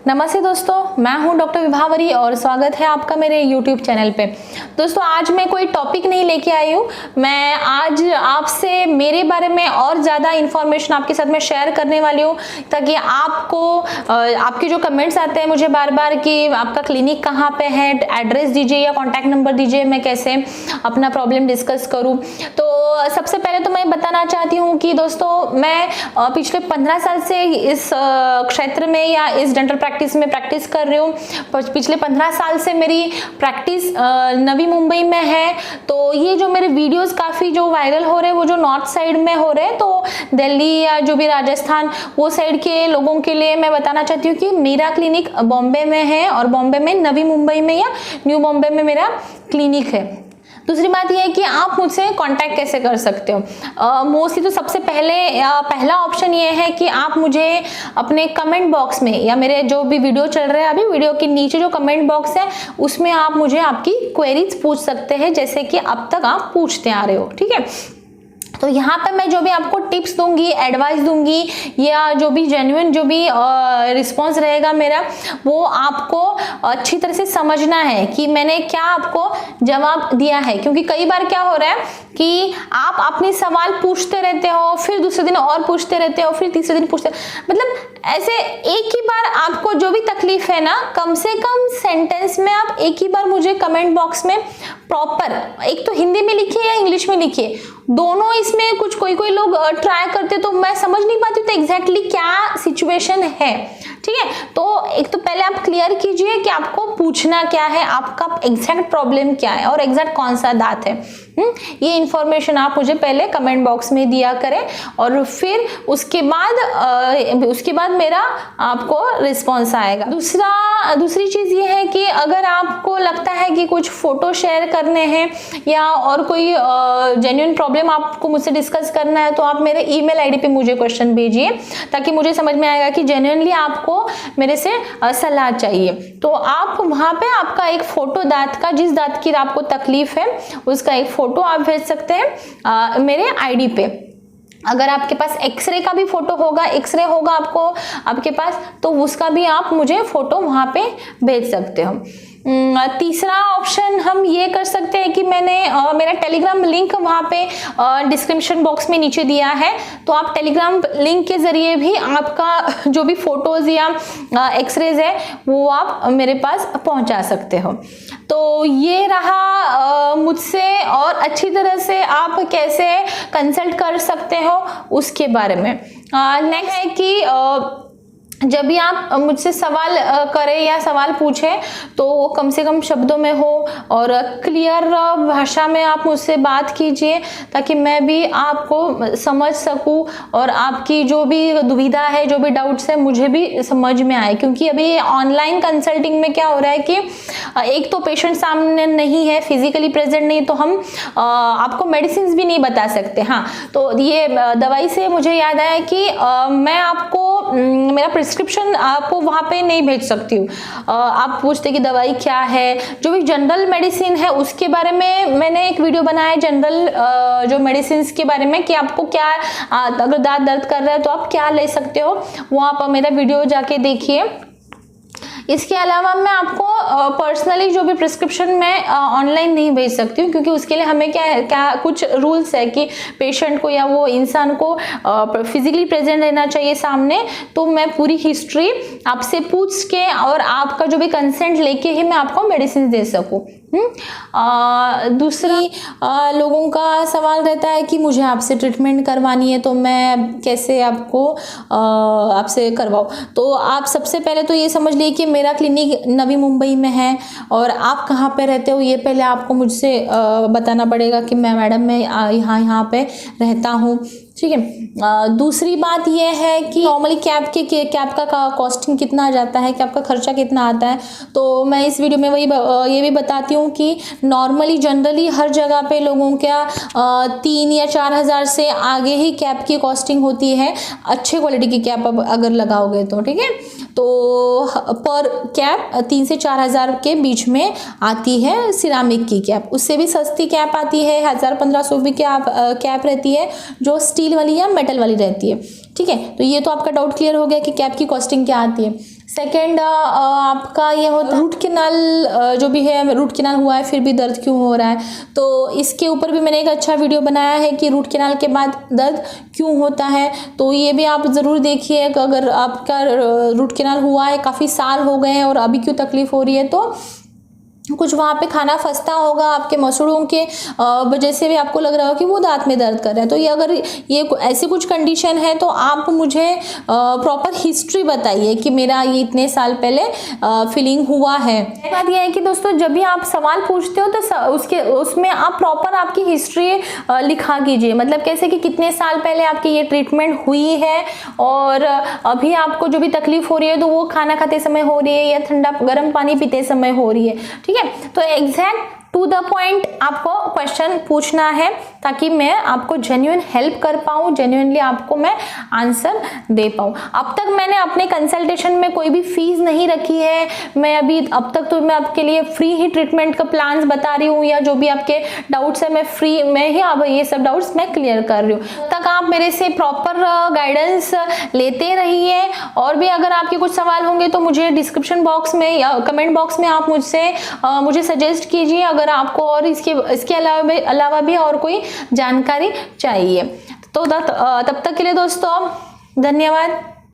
नमस्ते दोस्तों, मैं हूं डॉक्टर विभावरी और स्वागत है आपका मेरे YouTube चैनल पे। दोस्तों, आज मैं कोई टॉपिक नहीं लेके आई हूं। मैं आज आपसे मेरे बारे में और ज़्यादा इन्फॉर्मेशन आपके साथ में शेयर करने वाली हूं, ताकि आपको आपके जो कमेंट्स आते हैं मुझे बार बार कि आपका क्लिनिक कहाँ पे है, एड्रेस दीजिए या कॉन्टैक्ट नंबर दीजिए, मैं कैसे अपना प्रॉब्लम डिस्कस करूँ। तो सबसे पहले तो मैं बताना चाहती हूँ कि दोस्तों, मैं पिछले 15 साल से इस क्षेत्र में या इस डेंटल प्रैक्टिस में प्रैक्टिस कर रही हूँ। पिछले 15 साल से मेरी प्रैक्टिस नवी मुंबई में है। तो ये जो मेरे वीडियोस काफ़ी जो वायरल हो रहे हैं वो जो नॉर्थ साइड में हो रहे हैं, तो दिल्ली या जो भी राजस्थान वो साइड के लोगों के लिए मैं बताना चाहती हूँ कि मेरा क्लिनिक बॉम्बे में है और बॉम्बे में नवी मुंबई में या न्यू बॉम्बे में मेरा क्लिनिक है। दूसरी बात यह है कि आप मुझसे कांटेक्ट कैसे कर सकते हो। मोस्टली तो सबसे पहला ऑप्शन ये है कि आप मुझे अपने कमेंट बॉक्स में या मेरे जो भी वीडियो चल रहे हैं अभी वीडियो के नीचे जो कमेंट बॉक्स है उसमें आप मुझे आपकी क्वेरीज पूछ सकते हैं, जैसे कि अब तक आप पूछते आ रहे हो। ठीक है, तो यहाँ पे मैं जो भी आपको टिप्स दूंगी, एडवाइस दूंगी या जो भी जेन्युइन जो भी रिस्पॉन्स रहेगा मेरा, वो आपको अच्छी तरह से समझना है कि मैंने क्या आपको जवाब दिया है। क्योंकि कई बार क्या हो रहा है कि आप अपने सवाल पूछते रहते हो, फिर दूसरे दिन और पूछते रहते हो, फिर तीसरे दिन पूछते, मतलब ऐसे एक ही बार आपको जो भी तकलीफ है ना, कम से कम सेंटेंस में आप एक ही बार मुझे कमेंट बॉक्स में प्रॉपर, एक तो हिंदी में लिखिए या इंग्लिश में लिखिए, दोनों। इसमें कुछ कोई लोग ट्राई करते तो मैं समझ नहीं पाती तो एग्जैक्टली क्या सिचुएशन है। ठीक है, तो एक तो पहले आप क्लियर कीजिए कि आपको पूछना क्या है, आपका एग्जैक्ट प्रॉब्लम क्या है और एग्जैक्ट कौन सा दांत है। ये इंफॉर्मेशन आप मुझे पहले कमेंट बॉक्स में दिया करें और फिर उसके बाद मेरा आपको रिस्पॉन्स आएगा। दूसरी चीज़ ये है कि अगर आपको लगता है कि कुछ फोटो शेयर करने हैं या और कोई जेन्युइन प्रॉब्लम आपको मुझसे डिस्कस करना है, तो आप मेरे ईमेल आईडी पे मुझे क्वेश्चन भेजिए, ताकि मुझे समझ में आएगा कि जेन्युइनली आपको मेरे से सलाह चाहिए। तो आप वहाँ पे आपका एक फोटो दांत का, जिस दांत की आपको तकलीफ है उसका एक फोटो आप भेज सकते हैं मेरे आईडी पे। अगर आपके पास एक्सरे का भी फोटो होगा, एक्सरे होगा आपके पास, तो उसका भी आप मुझे फोटो वहाँ पे भेज सकते हो। तीसरा ऑप्शन हम ये कर सकते हैं कि मैंने मेरा टेलीग्राम लिंक वहाँ पे डिस्क्रिप्शन बॉक्स में नीचे दिया है, तो आप टेलीग्राम लिंक के ज़रिए भी आपका जो भी फोटोज़ या एक्सरेज है वो आप मेरे पास पहुँचा सकते हो। तो ये रहा मुझसे और अच्छी तरह से आप कैसे कंसल्ट कर सकते हो उसके बारे में। नेक्स्ट है कि जब भी आप मुझसे सवाल करें या सवाल पूछें तो वो कम से कम शब्दों में हो और क्लियर भाषा में आप मुझसे बात कीजिए, ताकि मैं भी आपको समझ सकूं और आपकी जो भी दुविधा है, जो भी डाउट्स है, मुझे भी समझ में आए। क्योंकि अभी ऑनलाइन कंसल्टिंग में क्या हो रहा है कि एक तो पेशेंट सामने नहीं है, फिजिकली प्रेजेंट नहीं, तो हम आपको मेडिसिन भी नहीं बता सकते। हाँ, तो ये दवाई से मुझे याद आया कि मैं आपको मेरा प्रिस्क्रिप्शन आपको वहाँ पे नहीं भेज सकती हूँ। आप पूछते कि दवाई क्या है, जो भी जनरल मेडिसिन है उसके बारे में मैंने एक वीडियो बनाया है, जनरल जो मेडिसिन के बारे में, कि आपको क्या, अगर दांत दर्द कर रहा है तो आप क्या ले सकते हो, वो आप मेरा वीडियो जाके देखिए। इसके अलावा मैं आपको पर्सनली जो भी प्रिस्क्रिप्शन मैं ऑनलाइन नहीं भेज सकती हूँ, क्योंकि उसके लिए हमें क्या कुछ रूल्स है कि पेशेंट को या वो इंसान को फिजिकली प्रेजेंट रहना चाहिए सामने। तो मैं पूरी हिस्ट्री आपसे पूछ के और आपका जो भी कंसेंट लेके ही मैं आपको मेडिसिन दे सकूँ। दूसरी लोगों का सवाल रहता है कि मुझे आपसे ट्रीटमेंट करवानी है तो मैं कैसे आपसे करवाऊँ। तो आप सबसे पहले तो ये समझ लीजिए कि मेरा क्लिनिक नवी मुंबई में है और आप कहाँ पे रहते हो, ये पहले आपको मुझसे बताना पड़ेगा कि मैं मैडम मैं यहाँ पे रहता हूँ। ठीक है, दूसरी बात यह है कि नॉर्मली कैब का कॉस्टिंग कितना आ जाता है, कैब का खर्चा कितना आता है। तो मैं इस वीडियो में ये भी बताती हूँ कि नॉर्मली जनरली हर जगह पे लोगों का 3 या 4 हज़ार से आगे ही कैब की कॉस्टिंग होती है, अच्छे क्वालिटी की कैब अगर लगाओगे तो। ठीक है, तो पर कैप 3 से 4 हज़ार के बीच में आती है सिरामिक की कैप। उससे भी सस्ती कैप आती है, 1000-1500 की कैप रहती है जो स्टील वाली या मेटल वाली रहती है। ठीक है, तो ये तो आपका डाउट क्लियर हो गया कि कैप की कॉस्टिंग क्या आती है। सेकेंड आपका ये होता है रूट कैनाल, जो भी है रूट कैनाल हुआ है फिर भी दर्द क्यों हो रहा है, तो इसके ऊपर भी मैंने एक अच्छा वीडियो बनाया है कि रूट कैनाल के बाद दर्द क्यों होता है, तो ये भी आप ज़रूर देखिए। अगर आपका रूट कैनाल हुआ है, काफ़ी साल हो गए हैं और अभी क्यों तकलीफ़ हो रही है, तो कुछ वहाँ पे खाना फंसता होगा, आपके मसूड़ों के वजह से भी आपको लग रहा हो कि वो दांत में दर्द कर रहा है। तो ये अगर ये ऐसी कुछ कंडीशन है तो आप मुझे प्रॉपर हिस्ट्री बताइए कि मेरा ये इतने साल पहले फीलिंग हुआ है। बात यह है कि दोस्तों जब भी आप सवाल पूछते हो तो उसमें आप प्रॉपर आपकी हिस्ट्री लिखा कीजिए, मतलब कैसे कि कितने साल पहले आपकी ये ट्रीटमेंट हुई है और अभी आपको जो भी तकलीफ हो रही है तो वो खाना खाते समय हो रही है या ठंडा गर्म पानी पीते समय हो रही है, ठीक है। तो एग्जैक्ट टू द पॉइंट आपको क्वेश्चन पूछना है ताकि मैं आपको जेन्युइन हेल्प कर पाऊँ, जेन्युइनली आपको मैं आंसर दे पाऊँ। अब तक मैंने अपने कंसल्टेशन में कोई भी फीस नहीं रखी है, मैं अब तक तो मैं आपके लिए फ्री ही ट्रीटमेंट का प्लान्स बता रही हूँ, या जो भी आपके डाउट्स है मैं फ्री में ही अब ये सब डाउट्स मैं क्लियर कर रही हूँ। तक आप मेरे से प्रॉपर गाइडेंस लेते रहिए, और भी अगर आपके कुछ सवाल होंगे तो मुझे डिस्क्रिप्शन बॉक्स में या कमेंट बॉक्स में आप मुझे सजेस्ट कीजिए अगर आपको और इसके अलावा भी और कोई जानकारी चाहिए। तो तब तक के लिए दोस्तों धन्यवाद।